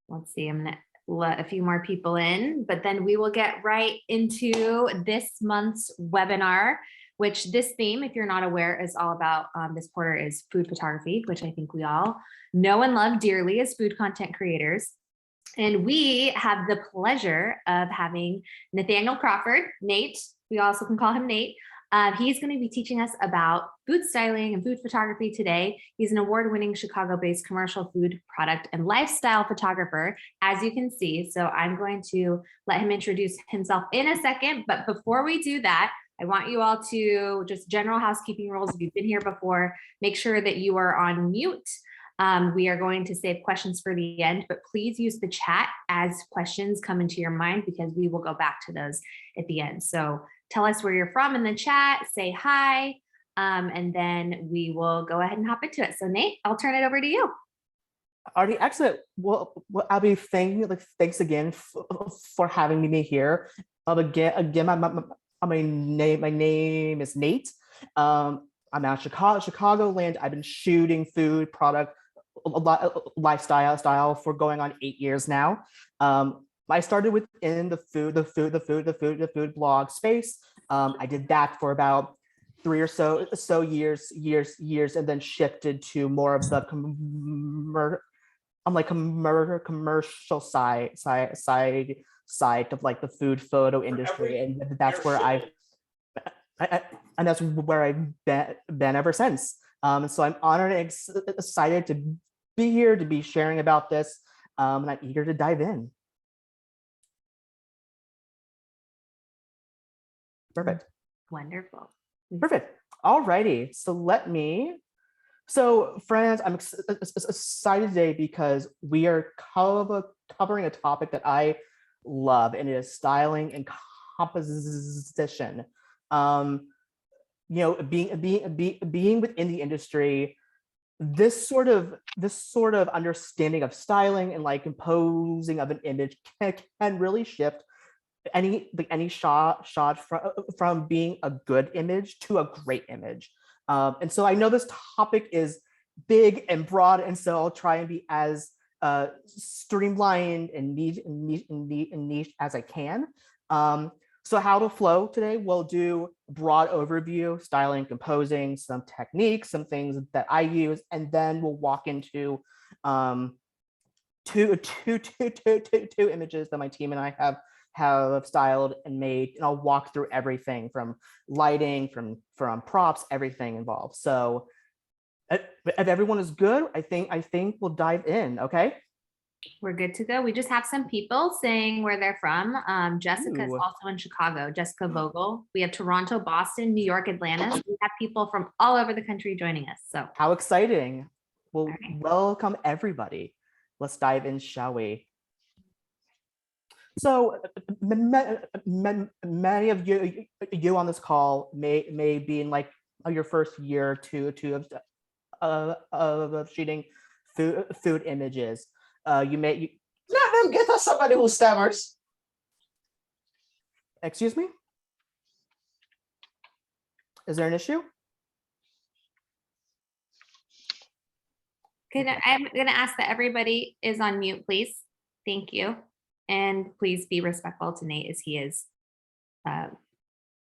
Let's see, I'm gonna let a few more people in, but then we will get right into this month's webinar, which this theme, if you're not aware, is all about, this quarter is food photography, which I think we all know and love dearly as food content creators. And we have the pleasure of having Nathaniel Crawford, Nate, we also can call him Nate. He's going to be teaching us about food styling and food photography today. He's an award-winning Chicago-based commercial food product and lifestyle photographer, as you can see. So I'm going to let him introduce himself in a second. But before we do that, I want you all to just general housekeeping rules. If you've been here before, make sure that you are on mute. We are going to save questions for the end, but please use the chat as questions come into your mind because we will go back to those at the end. So tell us where you're from in the chat, say hi, and then we will go ahead and hop into it. So Nate, I'll turn it over to you. Already, excellent. Well, Abby, thanks again for having me here. Again, my name is Nate. I'm out of Chicagoland. I've been shooting food, product, lifestyle for going on 8 years now. I started within the food blog space. I did that for about 3 or so years, and then shifted to more of the commercial side of like the food photo industry, and that's where and that's where I've been ever since. So I'm honored and excited to be here to be sharing about this, and I'm eager to dive in. Perfect. Wonderful. Perfect. All righty. So friends, I'm excited today because we are covering a topic that I love, and it is styling and composition. Being within the industry, this sort of understanding of styling and like composing of an image can really shift any shot from being a good image to a great image. And so I know this topic is big and broad, and so I'll try and be as streamlined and niche as I can. So how to flow today, we'll do a broad overview, styling, composing, some techniques, some things that I use, and then we'll walk into two images that my team and I have styled and made, and I'll walk through everything from lighting, from props, everything involved. So if everyone is good, I think we'll dive in. Okay. We're good to go. We just have some people saying where they're from. Jessica is also in Chicago, Jessica Vogel. We have Toronto, Boston, New York, Atlanta. So we have people from all over the country joining us. So how exciting. Well, welcome everybody. Let's dive in, shall we? So many of you on this call may be in like your first year or two of shooting food images. Let them get us somebody who stammers. Excuse me? Is there an issue? I'm going to ask that everybody is on mute, please. Thank you. And please be respectful to Nate as he is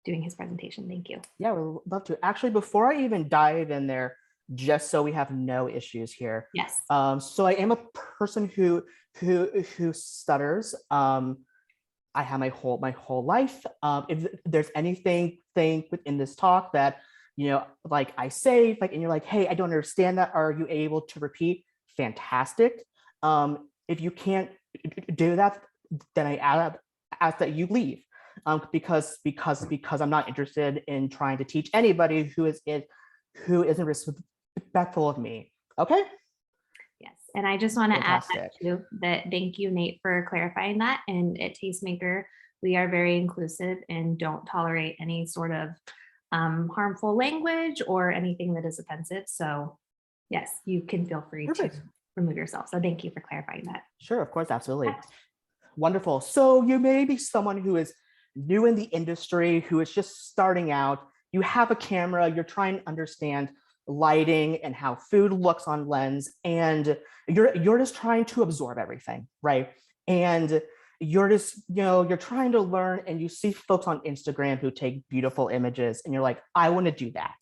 doing his presentation. Thank you. Yeah, we'd love to. Actually, before I even dive in there, just so we have no issues here. Yes. So I am a person who stutters. I have my whole life. If there's anything within this talk that like I say, like, and you're like, hey, I don't understand that. Are you able to repeat? Fantastic. If you can't do that, then I ask that you leave, because I'm not interested in trying to teach anybody who isn't respectful of me. Okay. Yes, and I just want to add that too. Thank you, Nate, for clarifying that. And at Tastemaker, we are very inclusive and don't tolerate any sort of harmful language or anything that is offensive. So yes, you can feel free to remove yourself. So thank you for clarifying that. Sure, of course, absolutely. Wonderful. So you may be someone who is new in the industry, who is just starting out. You have a camera, you're trying to understand lighting and how food looks on lens, and you're just trying to absorb everything, right? And you're just, you're trying to learn, and you see folks on Instagram who take beautiful images, and you're like, I want to do that.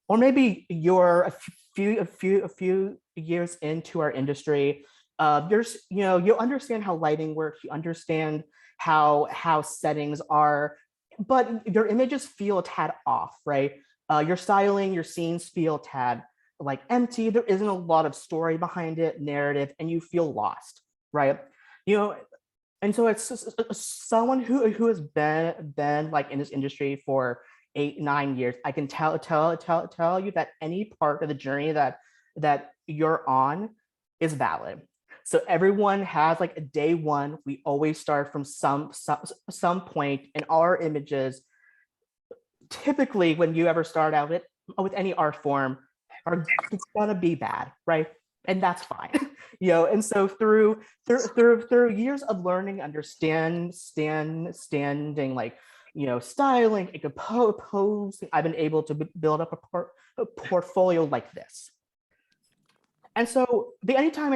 Or maybe you're a few years into our industry. You understand how lighting works, you understand how settings are, but your images feel a tad off, right? Your styling, your scenes feel a tad like empty. There isn't a lot of story behind it, narrative, and you feel lost, right? And so it's someone who has been like in this industry for 8-9 years. I can tell you that any part of the journey that you're on is valid. So everyone has like a day one. We always start from some point, and our images, typically when you ever start out with any art form, it's gonna be bad, right? And that's fine. And so through years of learning, understanding, like, styling and composing, I've been able to build up a portfolio like this. And so anytime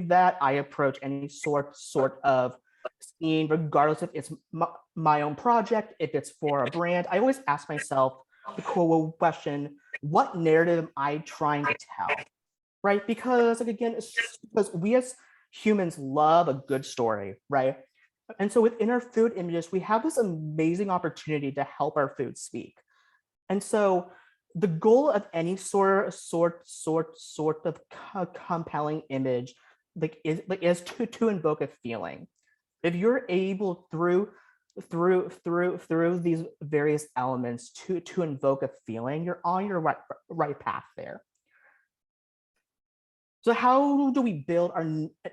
that I approach any sort of scene, regardless if it's my own project, if it's for a brand, I always ask myself the question, what narrative am I trying to tell? Right? Because, like, again, because we as humans love a good story, right? And so within our food images, we have this amazing opportunity to help our food speak. And so the goal of any sort of compelling image is to invoke a feeling. If you're able through these various elements to invoke a feeling, you're on your right path there. So how do we build our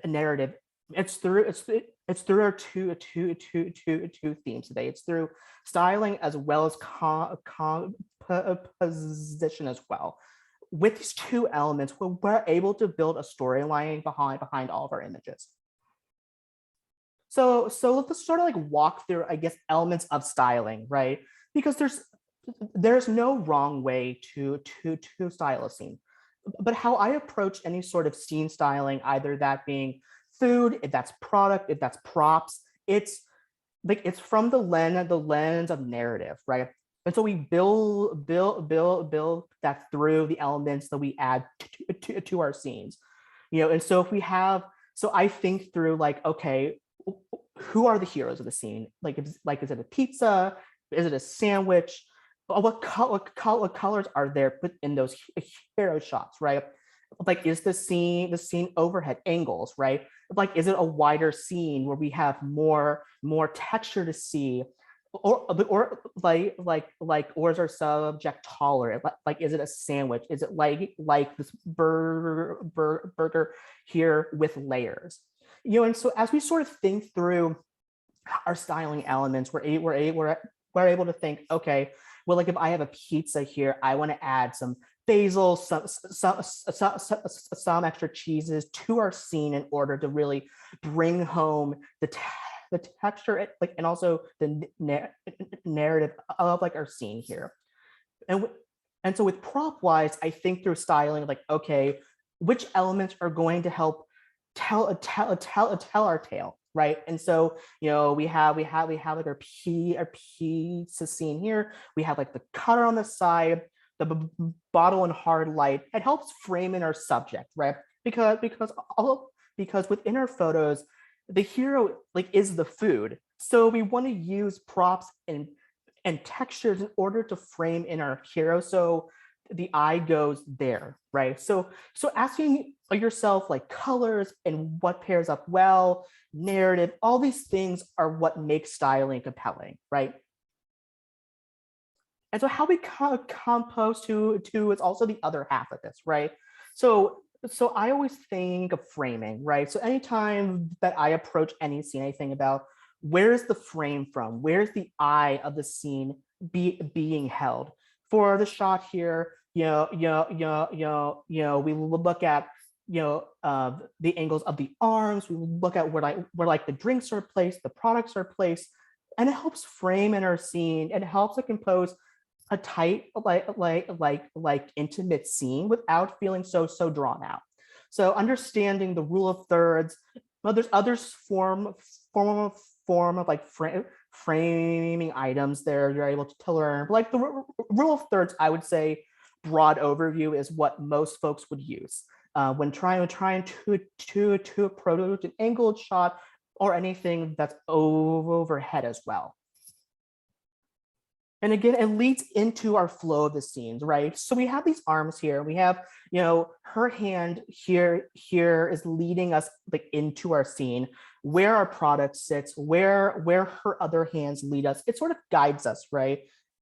narrative? It's through our two themes today. It's through styling as well as composition as well. With these two elements, we're able to build a storyline behind all of our images. So let's sort of like walk through, I guess, elements of styling, right? Because there's no wrong way to style a scene. But how I approach any sort of scene styling, either that being food, if that's product, if that's props, it's from the lens of narrative, right? And so we build that through the elements that we add to our scenes, And so if we have, so I think through like, okay, who are the heroes of the scene? Is it a pizza? Is it a sandwich? What colors are there within those hero shots, right? Like, is the scene overhead angles, right? Like, is it a wider scene where we have more texture to see, or is our subject taller? Like, is it a sandwich? Is it like this burger here with layers? And so as we sort of think through our styling elements, we're able to think, okay, well, like if I have a pizza here, I want to add some basil, some extra cheeses to our scene in order to really bring home the texture, like, and also the narrative of like our scene here. And so with prop wise, I think through styling, like, okay, which elements are going to help tell our tale, right? And so, we have like our pizza scene here. We have like the cutter on the side, the bottle and hard light. It helps frame in our subject, right? Because within our photos, the hero like is the food. So we want to use props and textures in order to frame in our hero. So the eye goes there, right? So asking yourself like colors and what pairs up well, narrative, all these things are what makes styling compelling, right? And so how we compose to is also the other half of this, right? So I always think of framing, right? So anytime that I approach any scene, I think about where's the frame from? Where's the eye of the scene being held? For the shot here, we will look at the angles of the arms. We will look at where like the drinks are placed, the products are placed, and it helps frame in our scene. It helps to compose a tight, like intimate scene without feeling so drawn out. So understanding the rule of thirds. Well, there's others form of like framing items there you're able to learn. Like the rule of thirds, I would say, broad overview is what most folks would use when trying to approach an angled shot or anything that's overhead as well. And again, it leads into our flow of the scenes, right? So we have these arms here. We have, her hand here is leading us like into our scene, where our product sits, where her other hands lead us. It sort of guides us, right?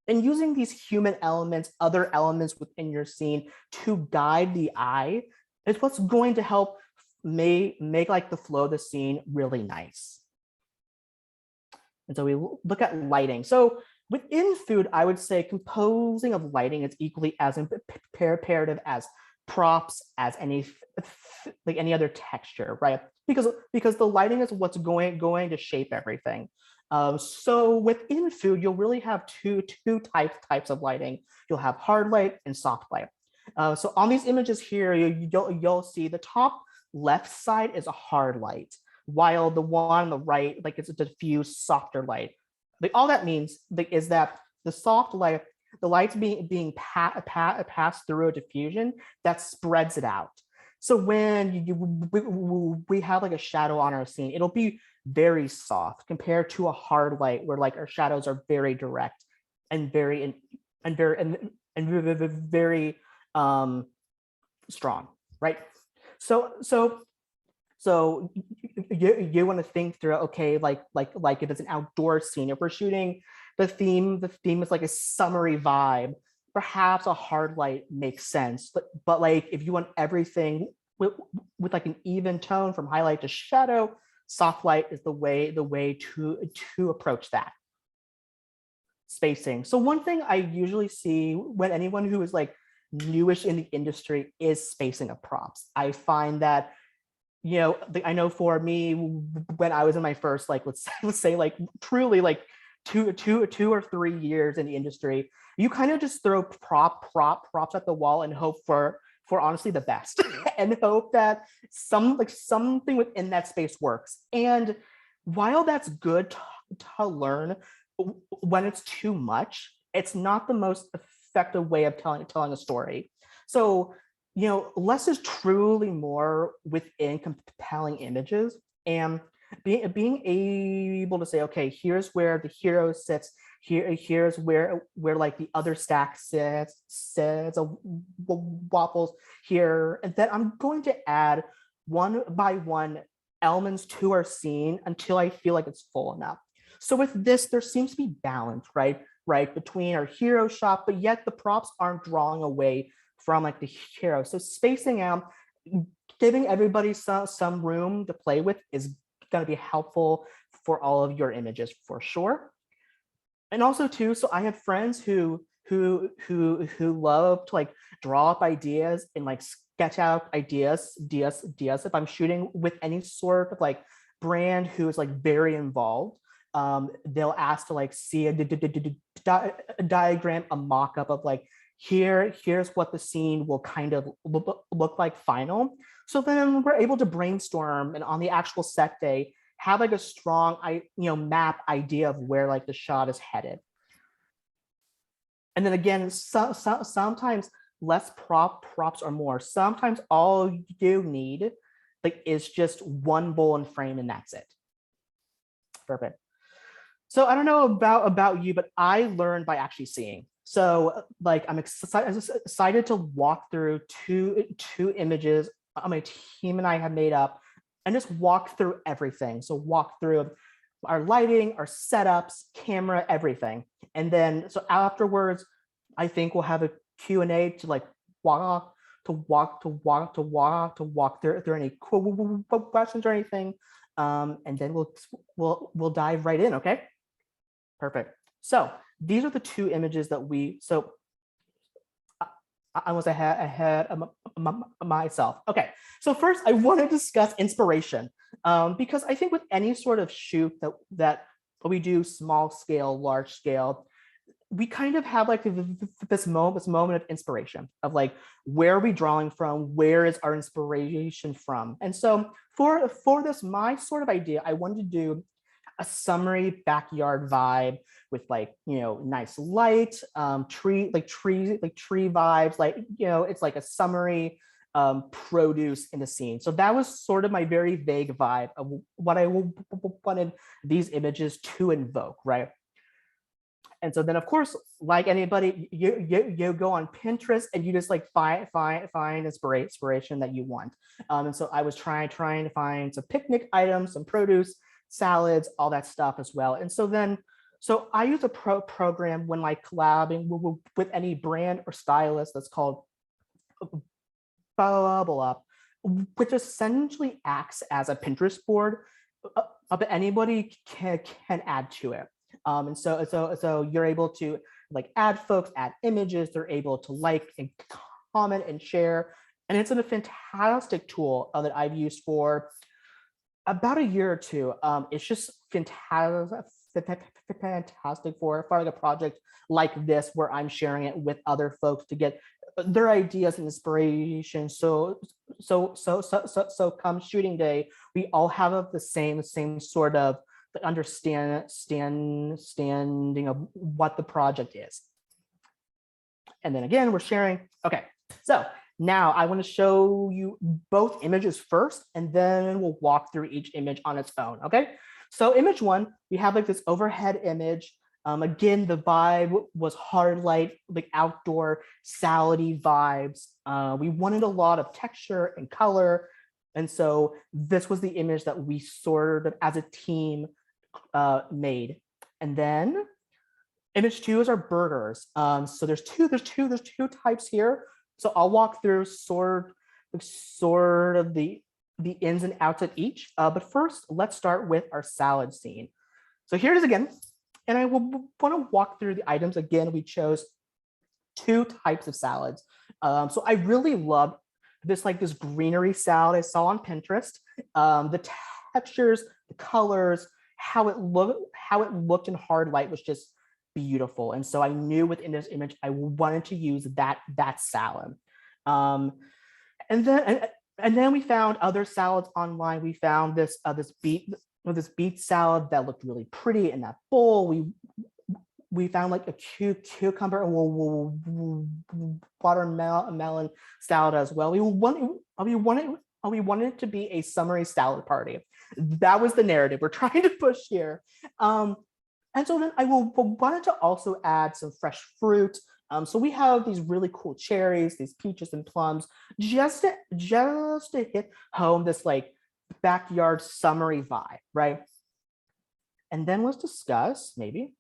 And using these human elements, other elements within your scene to guide the eye is what's going to help make like the flow of the scene really nice. And so we look at lighting. So within food, I would say composing of lighting is equally as imperative as props, as any other texture, right? Because the lighting is what's going to shape everything. So within food, you'll really have two types of lighting. You'll have hard light and soft light. So on these images here, you'll see the top left side is a hard light, while the one on the right, like it's a diffuse, softer light. Like all that means is that the soft light, the light's being passed through a diffusion that spreads it out. So when we have like a shadow on our scene, it'll be very soft compared to a hard light where like our shadows are very direct and very strong, right? So you want to think through, okay, like if it's an outdoor scene, if we're shooting the theme is like a summery vibe, perhaps a hard light makes sense. But like if you want everything with like an even tone from highlight to shadow, soft light is the way to approach that. Spacing. So one thing I usually see when anyone who is like newish in the industry is spacing of props. I find that, I know for me, when I was in my first, like, let's say like truly like two or 3 years in the industry, you kind of just throw props at the wall and hope for honestly the best and hope that something within that space works. And while that's good to learn, when it's too much, it's not the most effective way of telling a story. So less is truly more within compelling images, and being able to say, okay, here's where the hero sits, here's where like the other stack sits waffles here, and then I'm going to add one by one elements to our scene until I feel like it's full enough. So with this, there seems to be balance, right, between our hero shot, but yet the props aren't drawing away from like the hero. So spacing out, giving everybody some room to play with is going to be helpful for all of your images for sure. And also too, so I have friends who love to like draw up ideas and like sketch out ideas. If I'm shooting with any sort of like brand who is like very involved, they'll ask to like see a diagram, a mock-up of like, here's what the scene will kind of look like final. So then we're able to brainstorm, and on the actual set day, have like a strong map idea of where like the shot is headed. And then again, sometimes less props are more. Sometimes all you need like is just one bowl and frame, and that's it. Perfect. So I don't know about you, but I learned by actually seeing. So like I'm excited to walk through two images my team and I have made up and just walk through everything. So walk through our lighting, our setups, camera, everything. And then so afterwards, I think we'll have a Q&A to like walk through any questions or anything. And then we'll dive right in, okay? Perfect. So these are the two images that I was ahead of myself. Okay, so first I want to discuss inspiration, because I think with any sort of shoot that we do, small scale, large scale, we kind of have like this moment of inspiration of like, where are we drawing from? Where is our inspiration from? And so for this, my sort of idea, I wanted to do a summary backyard vibe with like, nice light, tree vibes, like, it's like a summary produce in the scene. So that was sort of my very vague vibe of what I wanted these images to invoke, right? And so then, of course, like anybody, you go on Pinterest and you just like find inspiration that you want. And so I was trying to find some picnic items, some produce, salads, all that stuff as well. And so I use a program when like collabing with any brand or stylist that's called Bubble Up, which essentially acts as a Pinterest board, but anybody can add to it. And so you're able to like add folks, add images, they're able to like and comment and share. And it's a fantastic tool that I've used for about a year or two. It's just fantastic for like a project like this, where I'm sharing it with other folks to get their ideas and inspiration. So come shooting day, we all have the same sort of understanding of what the project is. And then again, we're sharing. Okay, so now I want to show you both images first, and then we'll walk through each image on its own. Okay, so image one, we have like this overhead image. Again, the vibe was hard light, like outdoor salady vibes. We wanted a lot of texture and color. And so this was the image that we sort of as a team made. And then image two is our burgers. So there's two types here. So I'll walk through sort of the ins and outs of each. But first, let's start with our salad scene. So here it is again. And I will want to walk through the items. Again, we chose two types of salads. So I really loved this greenery salad I saw on Pinterest. The textures, the colors, how it looked in hard light was just beautiful. And so I knew within this image I wanted to use that salad. And then we found other salads online. We found this beet salad that looked really pretty in that bowl. We found like a cucumber and watermelon salad as well. We wanted it to be a summery salad party. That was the narrative we're trying to push here. And so then I wanted to also add some fresh fruit. So we have these really cool cherries, these peaches and plums, just to hit home this like backyard summery vibe, right? And then let's discuss lighting.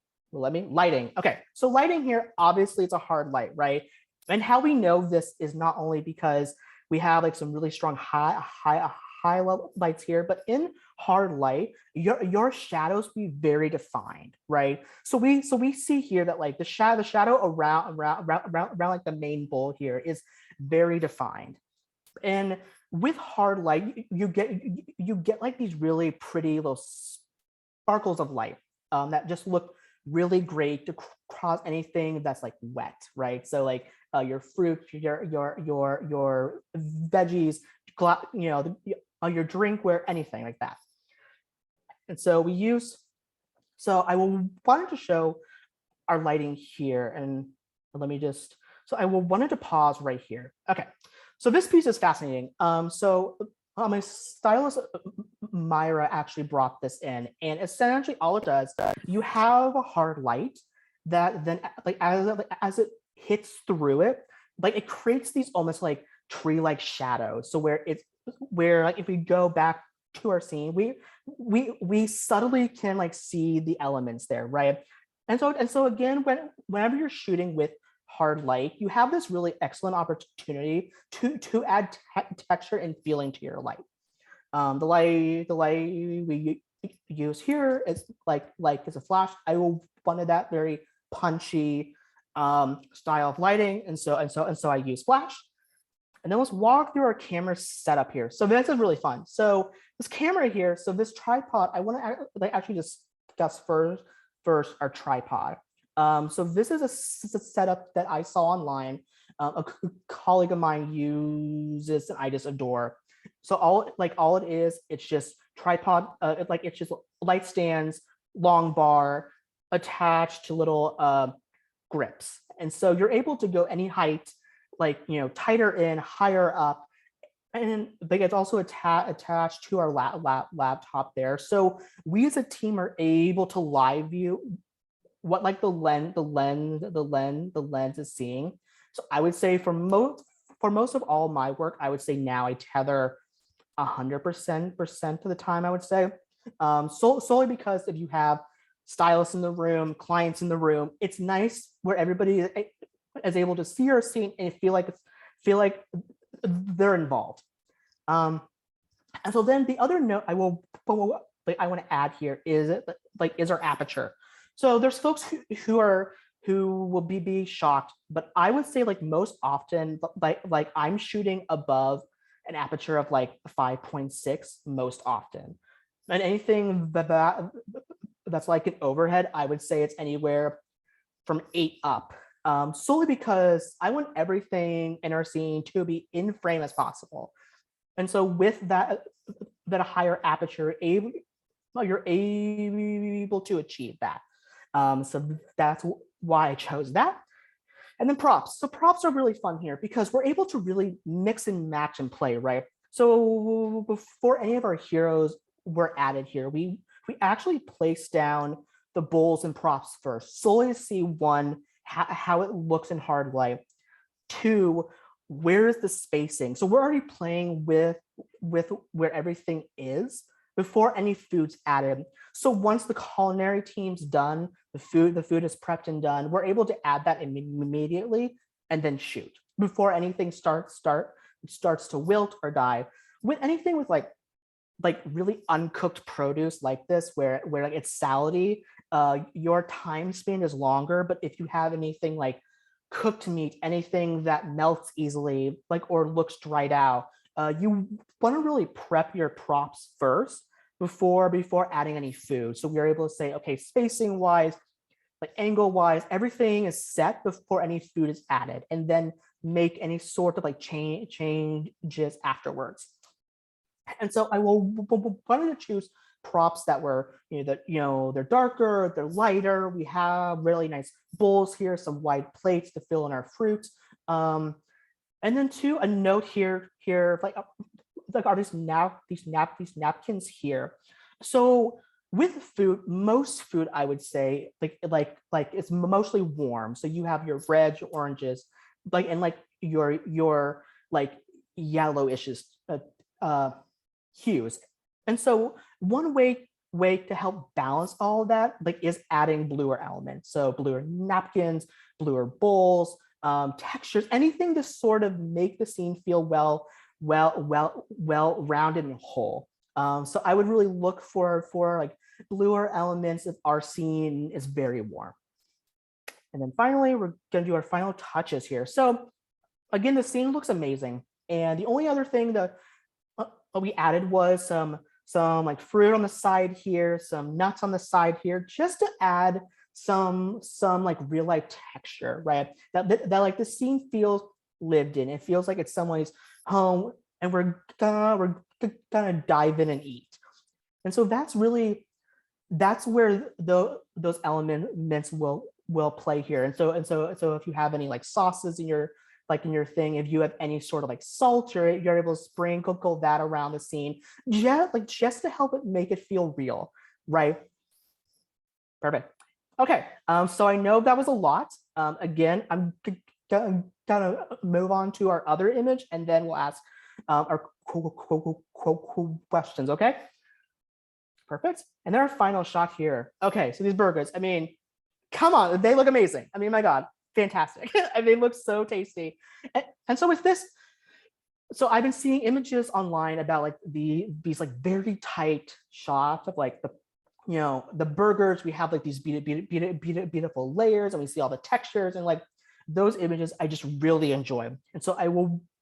Okay, so lighting here, obviously it's a hard light, right? And how we know this is not only because we have like some really strong high level lights here, but in hard light, your shadows be very defined, right? So we see here that like the shadow around like the main bowl here is very defined. And with hard light, you get like these really pretty little sparkles of light that just look really great to cross anything that's like wet, right? So like your fruit, your veggies, your drinkware, anything like that. And so I wanted to show our lighting here, and I wanted to pause right here. Okay, so this piece is fascinating. My stylist Myra actually brought this in, and essentially all it does, you have a hard light that then like as it hits through it, like it creates these almost like tree-like shadows. So where like if we go back to our scene, we subtly can like see the elements there, right? And so again, whenever you're shooting with hard light, you have this really excellent opportunity to add texture and feeling to your light. The light we use here is like as a flash. I wanted that very punchy style of lighting, and so I use flash. And then let's walk through our camera setup here. So this is really fun. So this camera here, so this tripod, I want to actually discuss first our tripod. So this is a setup that I saw online. A colleague of mine uses and I just adore. So all it is, it's just tripod, it's just light stands, long bar attached to little grips. And so you're able to go any height, tighter in, higher up. And it's also attached to our laptop there. So we as a team are able to live view what the lens is seeing. So I would say for most of all my work, I would say now I tether 100% of the time, I would say. Solely because if you have stylists in the room, clients in the room, it's nice where everybody is able to see your scene and feel like they're involved. And so then the other note I want to add here is our aperture. So there's folks who will be shocked, but I would say most often I'm shooting above an aperture of 5.6 most often, and anything that's like an overhead, I would say it's anywhere from 8 up. Solely because I want everything in our scene to be in frame as possible. And so with that higher aperture, you're able to achieve that. So that's why I chose that. And then props. So props are really fun here because we're able to really mix and match and play, right? So before any of our heroes were added here, we actually placed down the bowls and props first, solely to see one, how it looks in hard light. 2, where is the spacing? So we're already playing with where everything is before any food's added. So once the culinary team's done, the food is prepped and done, we're able to add that immediately and then shoot before anything starts to wilt or die. With anything with like really uncooked produce like this, where it's salady, your time span is longer. But if you have anything like cooked meat, anything that melts easily, or looks dried out, you want to really prep your props first before adding any food. So we're able to say, okay, spacing wise, angle wise, everything is set before any food is added, and then make any sort of changes afterwards. And so I wanted to choose props that were, they're darker, they're lighter. We have really nice bowls here, some wide plates to fill in our fruit. And then a note here, are these napkins here. So with food, most food, I would say, it's mostly warm. So you have your reds, your oranges, and your yellowish hues. And so one way to help balance all of that is adding bluer elements. So bluer napkins, bluer bowls, textures, anything to sort of make the scene feel well rounded and whole. So I would really look for bluer elements if our scene is very warm. And then finally, we're going to do our final touches here. So again, the scene looks amazing. And the only other thing that we added was some fruit on the side here, some nuts on the side here, just to add some real life texture, right? That the scene feels lived in. It feels like it's someone's home, and we're gonna dive in and eat. And so that's where those elements will play here. And so if you have any sauces in your thing, if you have any sort of salt, you're able to sprinkle that around the scene, just to help it make it feel real, right? Perfect. Okay, so I know that was a lot. Again, I'm gonna move on to our other image, and then we'll ask our questions, okay? Perfect. And then our final shot here. Okay, so these burgers, I mean, come on, they look amazing. I mean, my God, fantastic. They look so tasty. And so with this, so I've been seeing images online about these very tight shots of the burgers. We have these beautiful layers, and we see all the textures, and those images I just really enjoy. And so I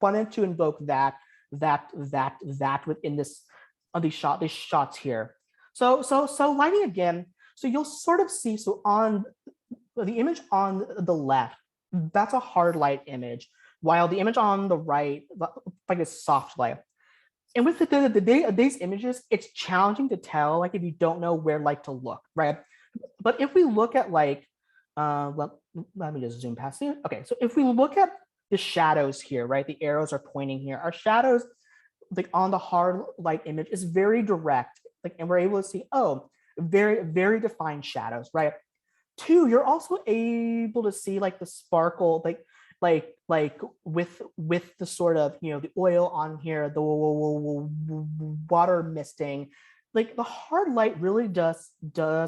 wanted to invoke that within these shots here. So lighting again. So you'll sort of see, so on the image on the left, that's a hard light image, while the image on the right, like a soft light. And with these images, it's challenging to tell, like if you don't know where like to look, right? But if we look at like, let me just zoom past it. Okay, so if we look at the shadows here, right? The arrows are pointing here. Our shadows, like on the hard light image, is very direct, like, and we're able to see, oh, very defined shadows, right? Two, you're also able to see like the sparkle, like with the sort of, you know, the oil on here, the water misting. Like the hard light really does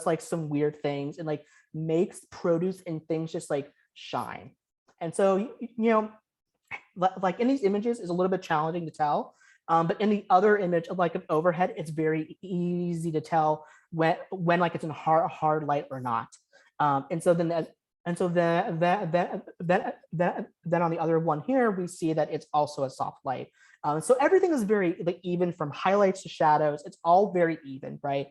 like some weird things and like makes produce and things just like shine. And so, you know, like in these images is a little bit challenging to tell. But in the other image of like an overhead, it's very easy to tell when like it's in hard light or not. And so then on the other one here, we see that it's also a soft light. So everything is very like even from highlights to shadows. It's all very even, right?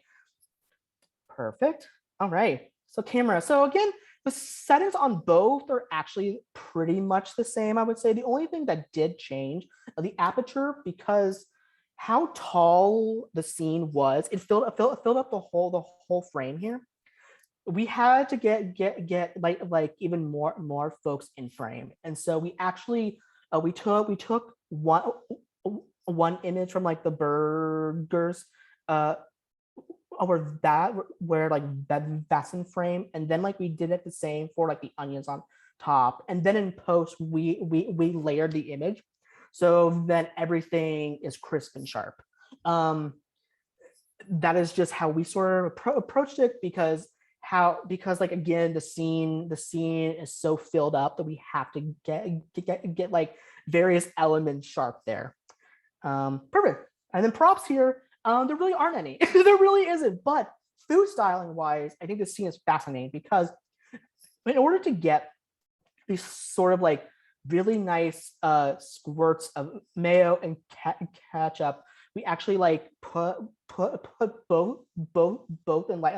Perfect. All right. So camera. So again, the settings on both are actually pretty much the same, I would say. The only thing that did change, the aperture, because how tall the scene was, it filled up the whole frame here. We had to get like even more folks in frame, and so we actually we took one image from like the burgers where like that's in frame, and then like we did it the same for like the onions on top, and then in post we layered the image so then everything is crisp and sharp. That is just how we sort of approached it, because like again the scene is so filled up that we have to get like various elements sharp there. Perfect. And then props here, there really aren't any. There really isn't. But food styling wise, I think this scene is fascinating because in order to get these sort of like really nice squirts of mayo and ketchup, we actually like put both in like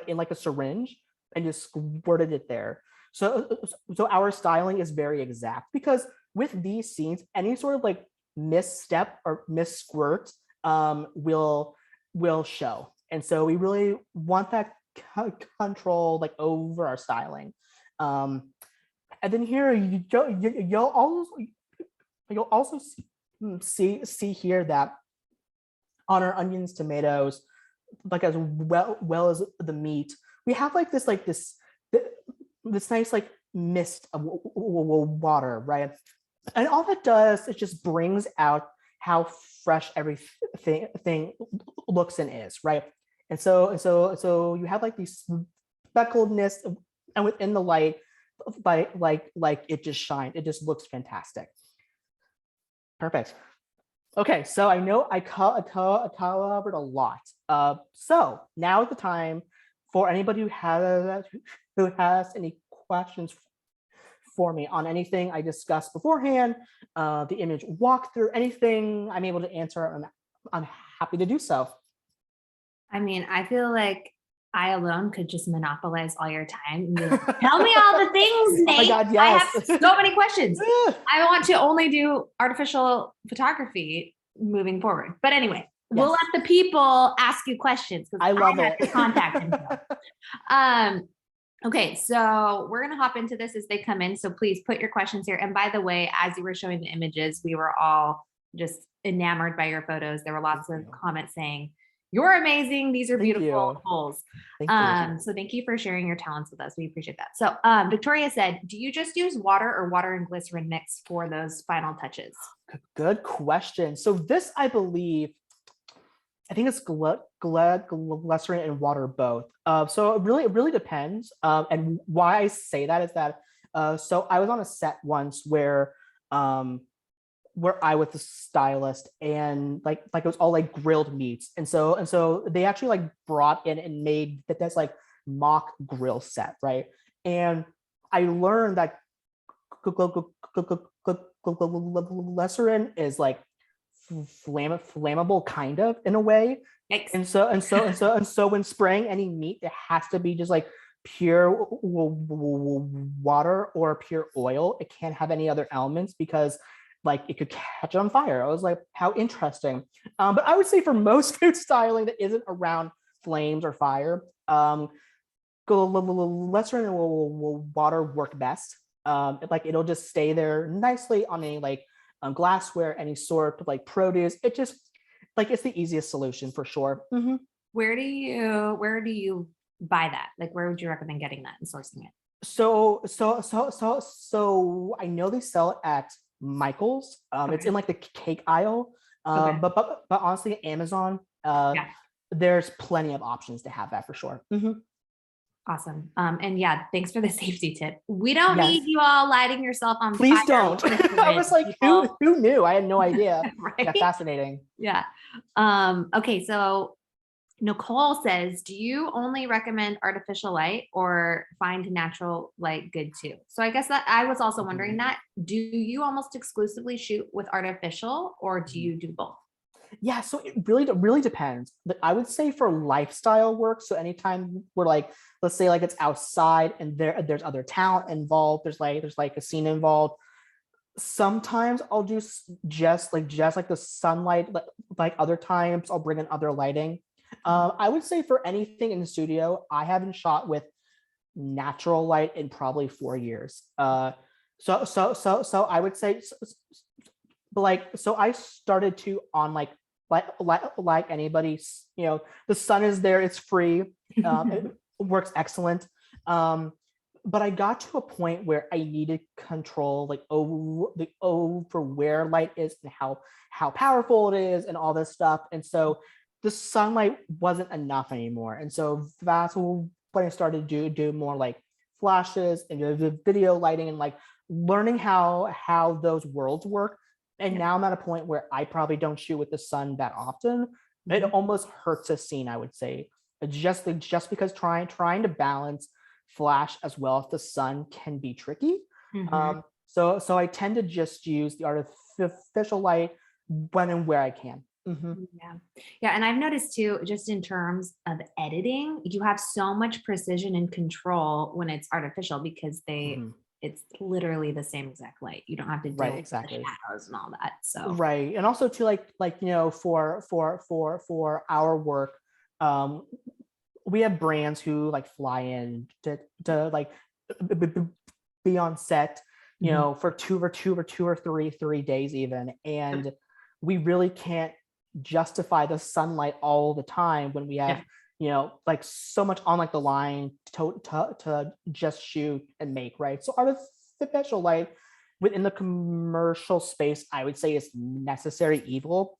in like a syringe and just squirted it there. So our styling is very exact, because with these scenes, any sort of like misstep or missquirt will show, and so we really want that control like over our styling. And then here you'll also see here that on our onions, tomatoes, like as well as the meat, we have like this nice like mist of water, right? And all that does is just brings out how fresh everything looks and is, right? And so you have like these speckledness, and within the light, like it just shines. It just looks fantastic. Perfect. Okay, so I know I covered a lot. So now is the time for anybody who has any questions for me on anything I discussed beforehand, the image walkthrough, anything I'm able to answer, I'm happy to do so. I mean, I feel like I alone could just monopolize all your time. Tell me all the things, Nate. Oh my God, yes. I have so many questions. I want to only do artificial photography moving forward. But anyway, we'll let the people ask you questions. I love it. The contact info. Okay, so we're going to hop into this as they come in. So please put your questions here. And by the way, as you were showing the images, we were all just enamored by your photos. There were lots of comments saying, "You're amazing. These are beautiful holes." So thank you for sharing your talents with us. We appreciate that. So Victoria said, do you just use water or water and glycerin mix for those final touches? Good question. So this, I believe, I think it's glycerin and water both. So it really depends. And why I say that is that, so I was on a set once where I was the stylist, and like it was all like grilled meats, and so they actually like brought in and made that's like mock grill set, right? And I learned that glycerin is like flammable kind of in a way. Yikes. And so when spraying any meat, it has to be just like pure water or pure oil. It can't have any other elements because like it could catch on fire. I was like, how interesting. But I would say for most food styling that isn't around flames or fire, lesser and water work best. Like it'll just stay there nicely on any like glassware, any sort of like produce. It just like it's the easiest solution for sure. Where do you buy that? Like, where would you recommend getting that and sourcing it? So I know they sell it at Michael's. It's in like the cake aisle. Okay. But honestly, Amazon, Yeah. there's plenty of options to have that for sure. Awesome. And yeah, thanks for the safety tip. We don't Yes. need you all lighting yourself on Please fire don't. with the I was syringe, like, people. who knew? I had no idea. Yeah, Right? fascinating. Yeah. Okay, so Nicole says, do you only recommend artificial light or find natural light good too? So I guess that I was also wondering that, do you almost exclusively shoot with artificial or do you do both? Yeah, so it really depends. But I would say for lifestyle work, so anytime we're like, let's say like it's outside and there's other talent involved, there's like a scene involved. Sometimes I'll do just like the sunlight, like other times I'll bring in other lighting. I would say for anything in the studio, I haven't shot with natural light in probably 4 years. So I would say, but like, so I started to on like anybody, you know, the sun is there, it's free, it works excellent. But I got to a point where I needed control, like over where light is and how powerful it is and all this stuff. And so the sunlight wasn't enough anymore. And so that's when I started to do more like flashes and the video lighting and like learning how those worlds work. And now I'm at a point where I probably don't shoot with the sun that often. It almost hurts a scene, I would say, just because trying to balance flash as well as the sun can be tricky. So I tend to just use the artificial light when and where I can. Yeah. And I've noticed too, just in terms of editing, you have so much precision and control when it's artificial because it's literally the same exact light. You don't have to deal with the shadows and all that. So right. And also to like you know, for our work, we have brands who like fly in to like be on set, you know, for two or three days even. And we really can't justify the sunlight all the time when we have, you know, like so much on like the line to just shoot and make, right? So artificial light within the commercial space, I would say is necessary evil.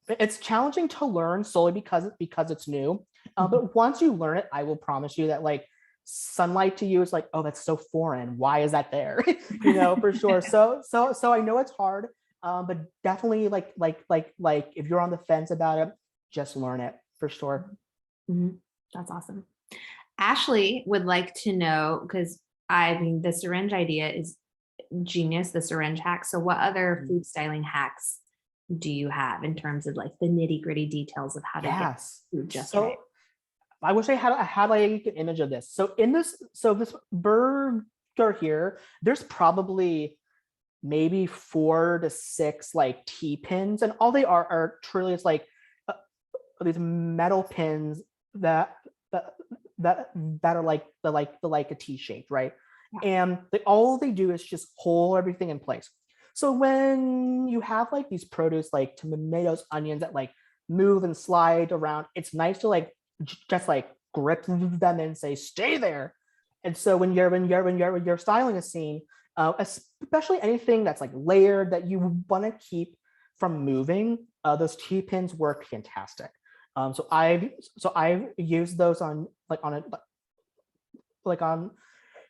It's challenging to learn solely because it's new. But once you learn it, I will promise you that like sunlight to you is like, oh, that's so foreign. Why is that there? You know, for sure. So I know it's hard, but definitely like if you're on the fence about it, just learn it for sure. That's awesome. Ashley would like to know, because I mean, the syringe idea is genius, the syringe hack. So what other food styling hacks do you have in terms of like the nitty gritty details of how to get food just right? I wish I had like an image of this. So in this burger here, there's probably maybe 4 to 6 like T-pins, and all they are truly it's like these metal pins that are like a T shaped, right? And all they do is just hold everything in place. So when you have like these produce like tomatoes, onions that like move and slide around, it's nice to like just like grip them and say stay there. And so when you're styling a scene, especially anything that's like layered that you want to keep from moving, those T-pins work fantastic. So I've used those on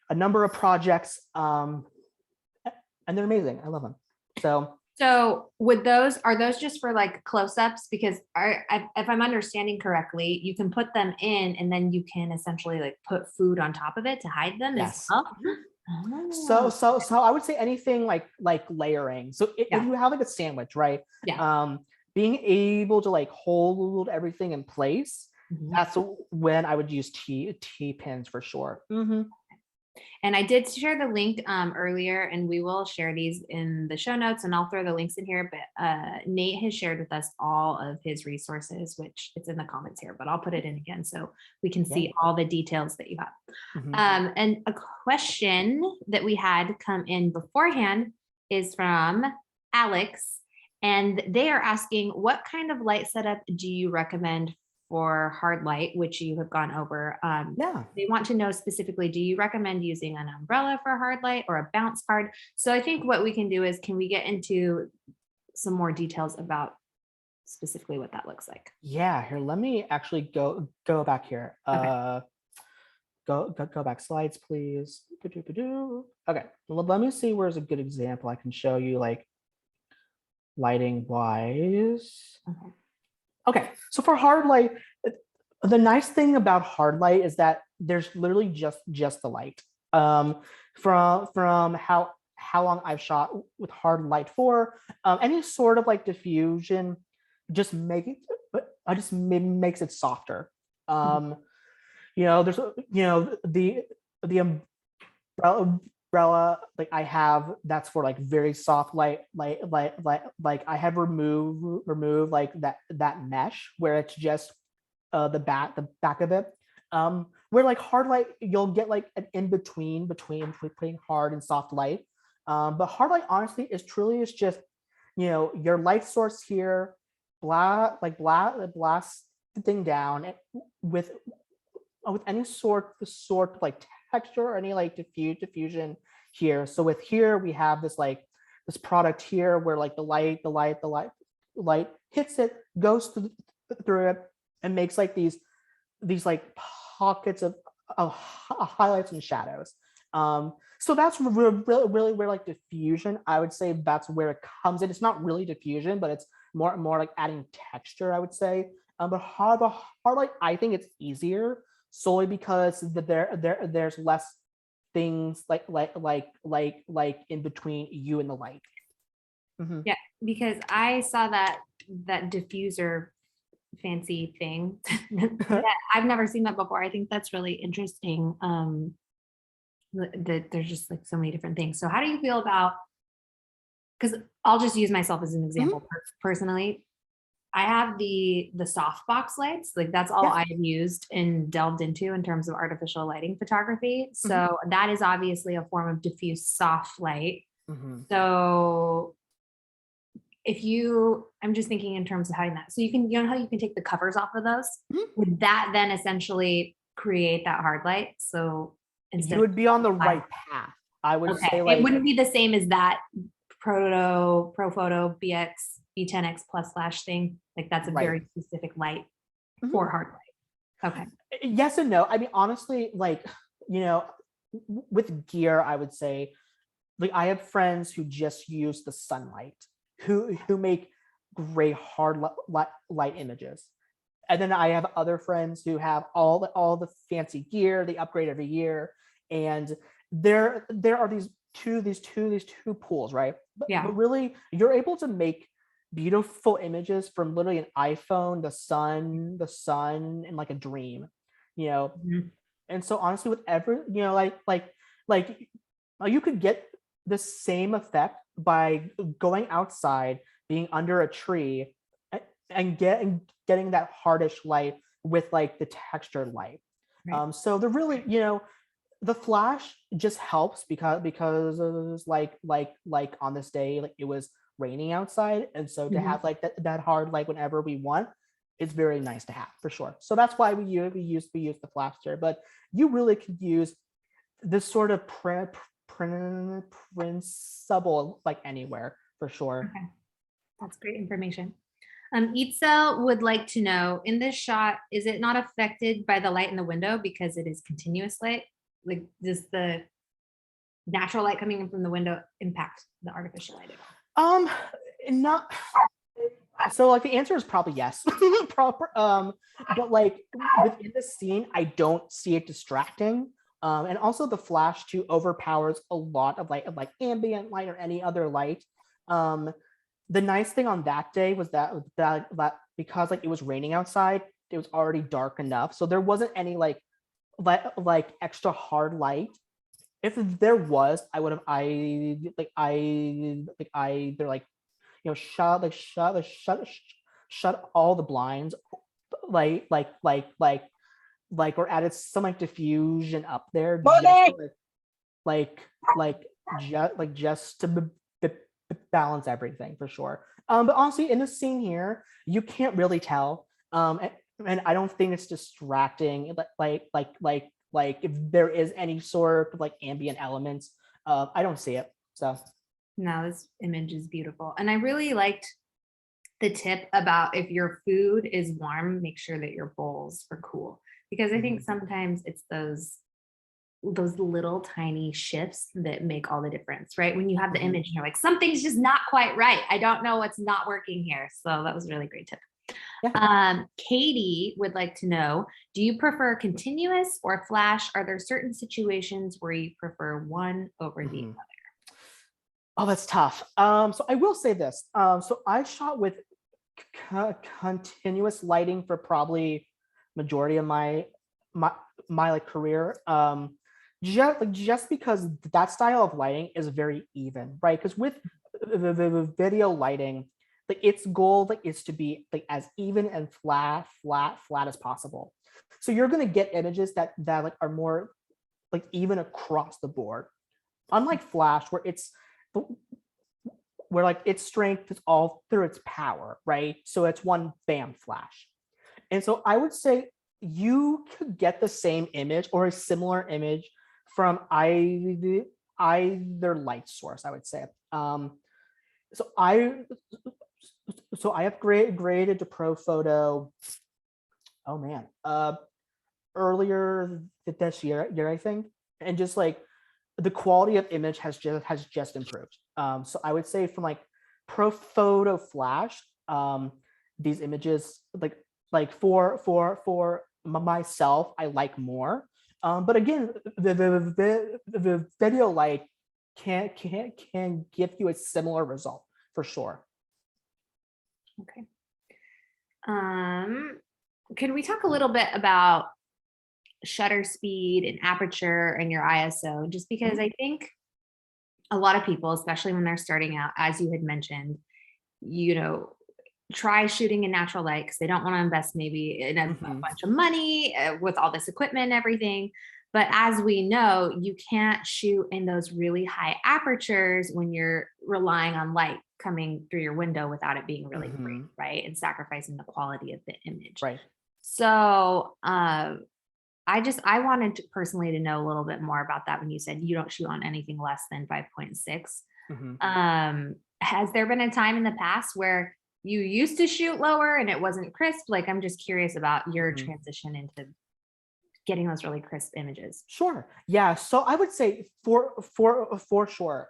a number of projects, and they're amazing. I love them. So are those just for like close-ups? Because if I'm understanding correctly, you can put them in and then you can essentially like put food on top of it to hide them as well. So I would say anything like layering. So if you have like a sandwich, right? Being able to like hold everything in place Mhm. that's when I would use T pins for sure. And I did share the link earlier, and we will share these in the show notes, and I'll throw the links in here. But Nate has shared with us all of his resources, which it's in the comments here, but I'll put it in again so we can see all the details that you have. Mhm. And a question that we had come in beforehand is from Alex, and they are asking, what kind of light setup do you recommend for hard light, which you have gone over? Yeah. They want to know specifically, do you recommend using an umbrella for hard light or a bounce card? So I think what we can do is, can we get into some more details about specifically what that looks like? Yeah, here, let me actually go back here. Okay. Go back slides, please. Okay, let me see where's a good example I can show you, like lighting wise. Okay. Okay, so for hard light, the nice thing about hard light is that there's literally just the light. From how long I've shot with hard light for, any sort of like diffusion just makes it softer. There's the umbrella like I have, that's for like very soft light, like I have removed like that mesh where it's just the back of it, where like hard light you'll get like an in between hard and soft light. But hard light honestly is just your light source here, blast the thing down with any sort of like texture or any like diffusion here. So with here we have this product here where like the light hits it, goes through it, and makes like these like pockets of highlights and shadows. So that's really where like diffusion, I would say that's where it comes in. It's not really diffusion, but it's more like adding texture, I would say. But hard light, I think it's easier solely because there's less things like in between you and the light. Yeah, because I saw that diffuser fancy thing. I've never seen that before. I think that's really interesting. That there's just like so many different things. So how do you feel about, because I'll just use myself as an example personally. I have the softbox lights, like that's all I've used and delved into in terms of artificial lighting photography. So that is obviously a form of diffuse soft light. So I'm just thinking in terms of having that. So you know how you can take the covers off of those? Would that then essentially create that hard light? So instead you would be on the right path. I would say like it wouldn't be the same as that Pro Photo BX B10X plus flash thing. Like that's a very specific light for hard light. Okay. Yes and no. I mean, honestly, like, with gear, I would say, like, I have friends who just use the sunlight, who make great hard light images. And then I have other friends who have all the fancy gear, they upgrade every year. And there are these two pools, right? But really, you're able to make beautiful images from literally an iPhone, the sun, and like a dream, And so honestly, with every, like you could get the same effect by going outside, being under a tree, and getting that hardish light with like the textured light. So they're really, the flash just helps because like on this day, like it was raining outside, and so to have like that hard light whenever we want, it's very nice to have for sure. So that's why we use the flash there. But you really could use this sort of principle like anywhere for sure. Okay. That's great information. Eatcell would like to know, in this shot, is it not affected by the light in the window because it is continuous light? Like, does the natural light coming in from the window impact the artificial light at all? Not. So like the answer is probably yes. But like within the scene, I don't see it distracting. And also the flash too overpowers a lot of like ambient light or any other light. The nice thing on that day was that because like it was raining outside, already dark enough. So there wasn't any like extra hard light. If there was, I would have either like, you know, shut all the blinds, or added some like diffusion up there, just Bonnie! to, just to balance everything for sure. But honestly, in the scene here, you can't really tell. And I don't think it's distracting. If there is any sort of like ambient elements, I don't see it. So No, this image is beautiful. And I really liked the tip about if your food is warm, make sure that your bowls are cool. Because I think sometimes it's those little tiny shifts that make all the difference, right? When you have the image, you're like, something's just not quite right. I don't know what's not working here. So that was a really great tip. Yeah. Katie would like to know, do you prefer continuous or flash? Are there certain situations where you prefer one over the other? Oh, that's tough. So I will say this. So I shot with continuous lighting for probably majority of my like career. Just because that style of lighting is very even, right? Because with the video lighting, like its goal like is to be like as even and flat as possible. So you're gonna get images that like are more like even across the board. Unlike Flash, where like its strength is all through its power, right? So it's one bam flash. And so I would say you could get the same image or a similar image from either light source, I would say. So I have graded to Pro Photo. Oh man, earlier this year I think, and just like the quality of image has just improved. So I would say from like Pro Photo Flash, these images like for myself I like more. But again, the video light can give you a similar result for sure. Okay. Can we talk a little bit about shutter speed and aperture and your ISO? Just because I think a lot of people, especially when they're starting out, as you had mentioned, you know, try shooting in natural light because they don't want to invest maybe in a bunch of money with all this equipment and everything. But as we know, you can't shoot in those really high apertures when you're relying on light coming through your window without it being really bright, right? And sacrificing the quality of the image. Right. So I wanted to personally to know a little bit more about that when you said you don't shoot on anything less than 5.6. Has there been a time in the past where you used to shoot lower and it wasn't crisp? Like, I'm just curious about your transition into getting those really crisp images. Sure. Yeah. So I would say for sure.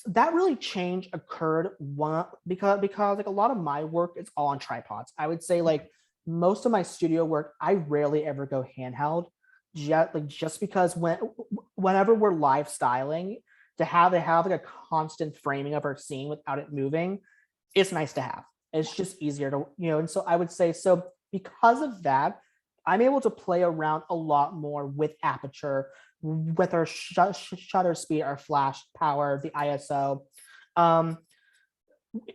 That really change occurred because like a lot of my work is all on tripods. I would say like most of my studio work, I rarely ever go handheld, just because whenever we're live styling, to have like a constant framing of our scene without it moving, it's nice to have. It's just easier to, and so I would say, so because of that, I'm able to play around a lot more with aperture, with our shutter speed, our flash power, the ISO.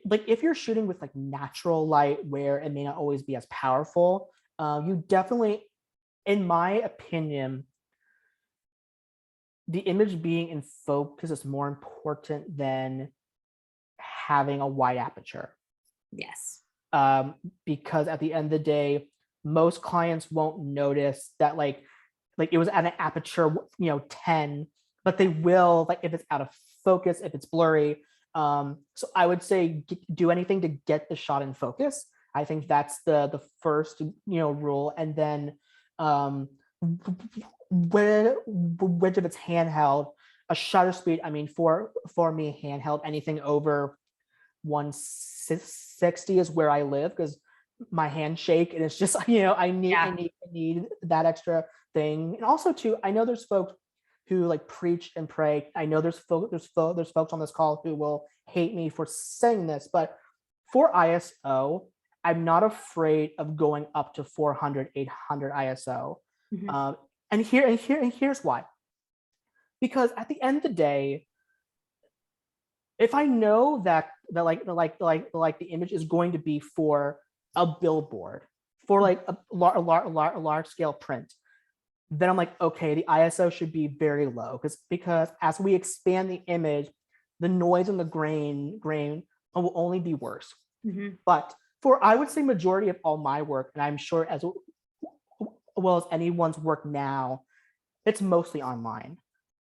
Like if you're shooting with like natural light where it may not always be as powerful, you definitely, in my opinion, the image being in focus is more important than having a wide aperture. Yes. Because at the end of the day, most clients won't notice that like it was at an aperture 10, but they will like if it's out of focus, if it's blurry. So I would say do anything to get the shot in focus. I think that's the first rule. And then which if it's handheld, a shutter speed, I mean for me handheld, anything over 160 is where I live because my hands shake and it's just I need that extra thing. And also too, I know there's folks who like preach and pray. I know there's folks on this call who will hate me for saying this, but for ISO, I'm not afraid of going up to 400, 800 ISO. Mhm. And here's why. Because at the end of the day, if I know that the image is going to be for a billboard, for like a large scale print, then I'm like, okay, the ISO should be very low because as we expand the image, the noise and the grain will only be worse. Mhm. But for, I would say, majority of all my work, and I'm sure as well as anyone's work now, it's mostly online.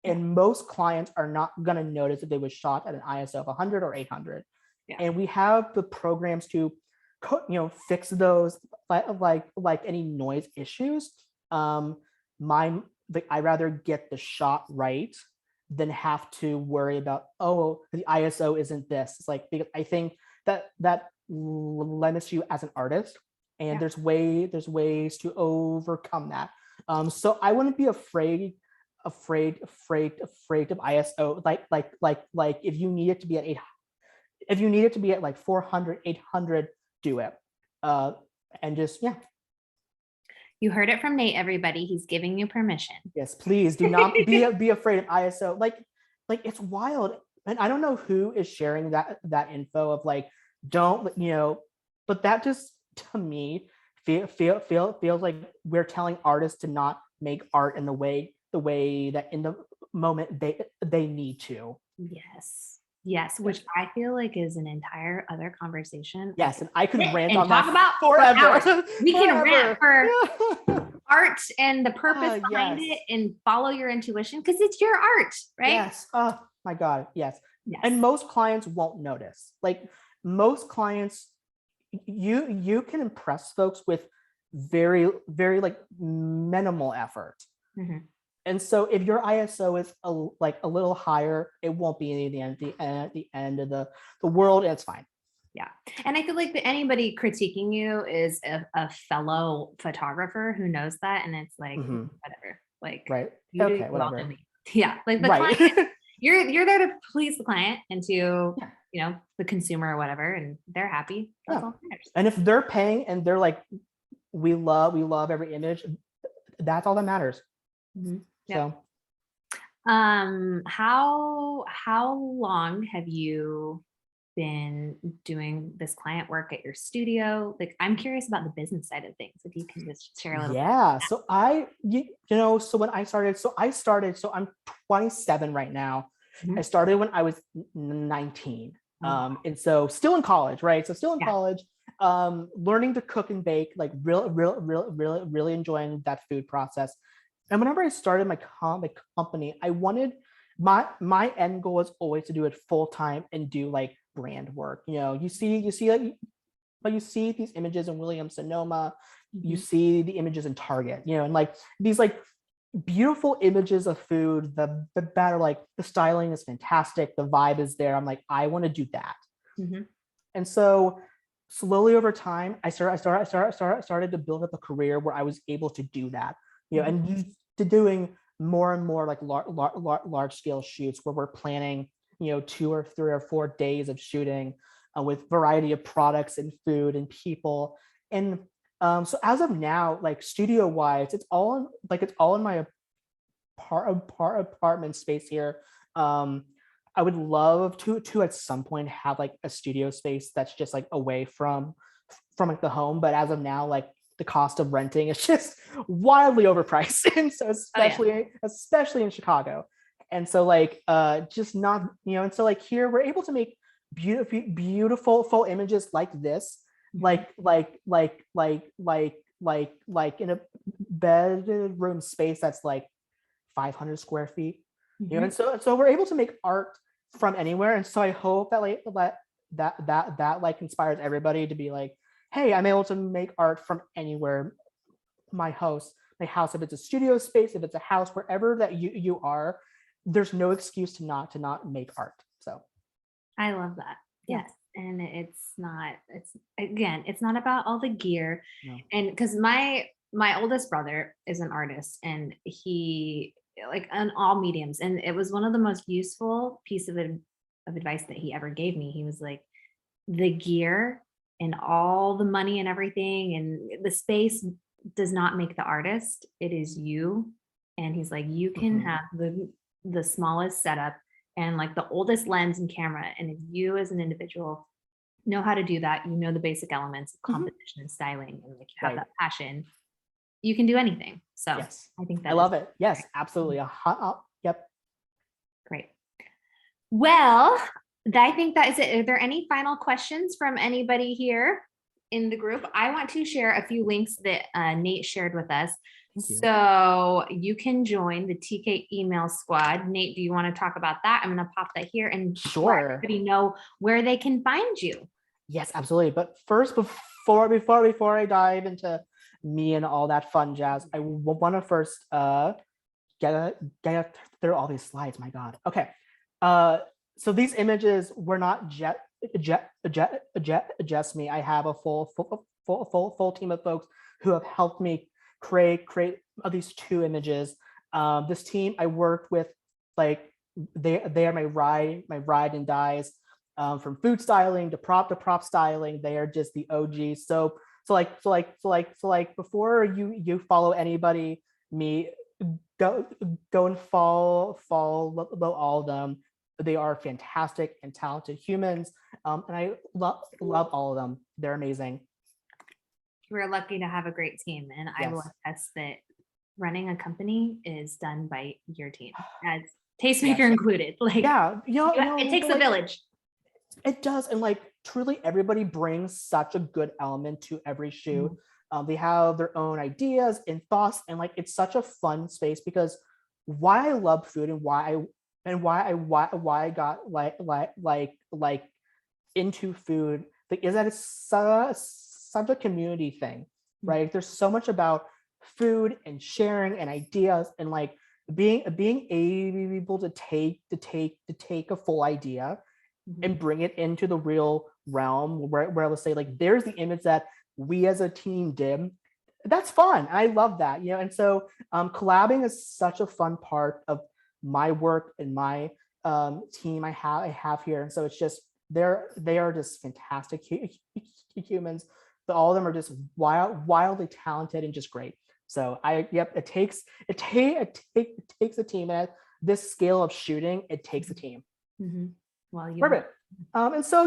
Yeah. And most clients are not going to notice if they was shot at an ISO of 100 or 800. Yeah. And we have the programs to, fix those, like any noise issues. I rather get the shot right than have to worry about, oh, the ISO isn't this. It's like, because I think that limits you as an artist, and Yeah. there's ways to overcome that. So I wouldn't be afraid of ISO. Like if you need it to be at 8, if you need it to be at like 400, 800, do it. And just, yeah. You heard it from Nate, everybody. He's giving you permission. Yes, please do not be afraid of ISO. Like it's wild. And I don't know who is sharing that info of like, don't, but that just, to me, feels like we're telling artists to not make art in the way that in the moment they need to. Yes, which I feel like is an entire other conversation. Yes, and I could rant and on talk that about forever. For hours. We can rant for art and the purpose behind yes. it, and follow your intuition because it's your art, right? Yes. Oh my God. Yes. Yes. And most clients won't notice. Like most clients, you can impress folks with very, very like minimal effort. Mhm. And so if your ISO is a little higher, it won't be at the end of the world, and it's fine. Yeah. And I feel like anybody critiquing you is a fellow photographer who knows that. And it's like, Mhm. whatever, like, Right. you do Okay, you whatever. all do me. Yeah. Like the Right. client, you're there to please the client and to, Yeah. the consumer or whatever, and they're happy. That's Yeah. all that matters. And if they're paying and they're like, we love every image, that's all that matters. Mhm. Yep. So How long have you been doing this client work at your studio? Like, I'm curious about the business side of things. If you can just share a little bit. yeah. So so when I started, so I'm 27 right now. Mhm. I started when I was 19. Oh. And so still in college, right? So still in Yeah. college, learning to cook and bake, like really enjoying that food process. And whenever I started my company, I wanted my end goal was always to do it full time and do like brand work. You see these images in Williams Sonoma, you Mhm. see the images in Target, and like these like beautiful images of food, the better, like the styling is fantastic, the vibe is there. I'm like, I want to do that. Mhm. And so slowly over time, I started to build up a career where I was able to do that, Mhm. and to doing more and more like large scale shoots where we're planning, 2 or 3 or 4 days of shooting with variety of products and food and people. And so as of now, like studio wise, it's all in my apartment space here. I would love to at some point have like a studio space that's just like away from like the home, but as of now, like the cost of renting is just wildly overpriced, and so especially in Chicago. And so like just not, and so like here we're able to make beautiful full images like this, like in a bedroom space that's like 500 square feet, Mhm. and so we're able to make art from anywhere. And so I hope that like that like inspires everybody to be like, hey, I'm able to make art from anywhere. My house, if it's a studio space, if it's a house, wherever that you are, there's no excuse to not make art. So I love that. Yeah. Yes. And it's not about all the gear. No. And because my oldest brother is an artist, and he, like, on all mediums, and it was one of the most useful piece of advice that he ever gave me. He was like, the gear and all the money and everything. And the space does not make the artist. It is you. And he's like, you can Mhm. have the smallest setup and like the oldest lens and camera. And if you as an individual know how to do that, you know the basic elements of Mhm. composition and styling, and like you have Right. that passion, you can do anything. So Yes. I think that I love it. Yes, absolutely. Yep. great. Well, I think that is it. Are there any final questions from anybody here in the group? I want to share a few links that Nate shared with us. Thank you. So you can join the TK email squad. Nate, do you want to talk about that? I'm going to pop that here and let Sure. everybody know where they can find you. Yes, absolutely. But first, before I dive into me and all that fun jazz, I want to first get through all these slides. My God. Okay. So these images were not just me. I have a full team of folks who have helped me create these 2 images. This team I worked with, like they are my ride and dies. From food styling to prop styling, they are just the OGs. So before you follow anybody, me, go and follow all of them. They are fantastic and talented humans, and I love all of them. They're amazing. We're lucky to have a great team, and I will Yes. attest that running a company is done by your team, as Tastemaker Yes. included. Like, Yeah, it takes a village. It does, and like truly, everybody brings such a good element to every shoot. They have their own ideas and thoughts, and like it's such a fun space because why I love food and why I got like into food is that it's such a community thing, right? There's so much about food and sharing and ideas and like being able to take a full idea and bring it into the real realm where I would say like there's the image that we as a team did. That's fun. I love that, and so collabing is such a fun part of my work and my team I have here. And so it's just they are just fantastic humans. But all of them are just wildly talented and just great. So it takes a team, and at this scale of shooting, it takes a team. Well, you Perfect. And so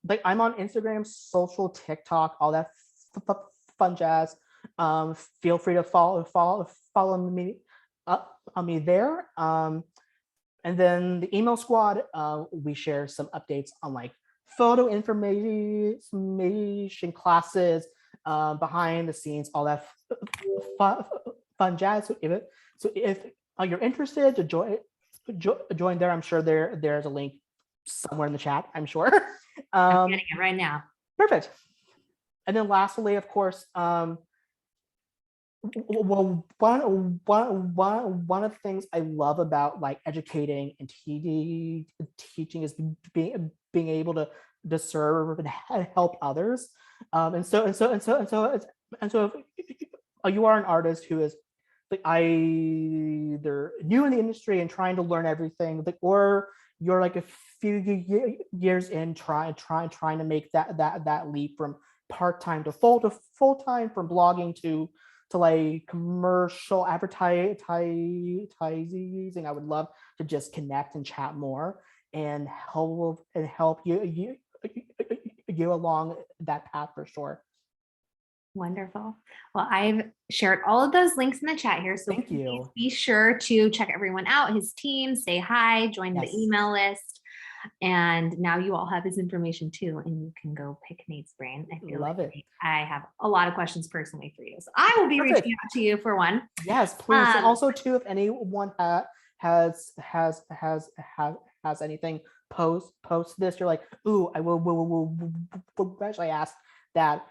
like I'm on Instagram, social, TikTok, all that fun jazz. Feel free to follow me on me there. And then the email squad, we share some updates on like photo information, classes, behind the scenes, all that fun jazz. So if you're interested to join there, I'm sure there's a link somewhere in the chat, I'm sure. I'm getting it right now. Perfect. And then lastly, of course, well, one of the things I love about like educating and teaching is being able to serve and help others. And so if you are an artist who is like either new in the industry and trying to learn everything, like, or you're like a few years in trying to make that leap from part-time to full-time, from blogging to like commercial advertising. I would love to just connect and chat more and help you along that path for sure. Wonderful. Well, I've shared all of those links in the chat here. So Thank you. Be sure to check everyone out, his team, say hi, join Yes. the email list. And now you all have his information too, and you can go pick Nate's brain. I feel Love like it. I have a lot of questions personally for you. So I will be Perfect. reaching out to you for one. Yes, please. And also too, if anyone has anything post this, you're like, ooh, I will actually ask that.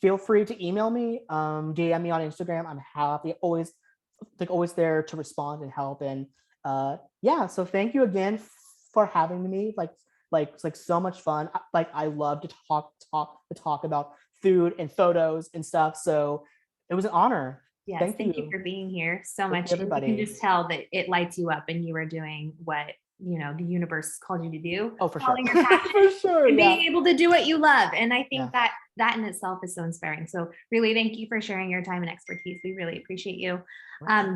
Feel free to email me, DM me on Instagram. I'm happy, always there to respond and help. And yeah, so thank you again for having me. Like so much fun. Like I love to talk about food and photos and stuff. So it was an honor. Yes, thank you you for being here so Thank much. you, everybody. You can just tell that it lights you up and you are doing what the universe called you to do. Oh, for sure. Following your passion For sure. and Yeah. being able to do what you love. And I think Yeah. that in itself is so inspiring. So really, thank you for sharing your time and expertise. We really appreciate you.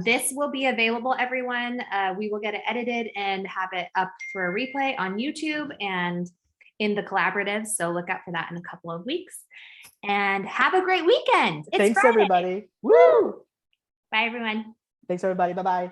This will be available, everyone. We will get it edited and have it up for a replay on YouTube and in the collaborative. So look out for that in a couple of weeks. And have a great weekend. It's Thanks, Friday. everybody. Woo! Bye, everyone. Thanks, everybody. Bye-bye.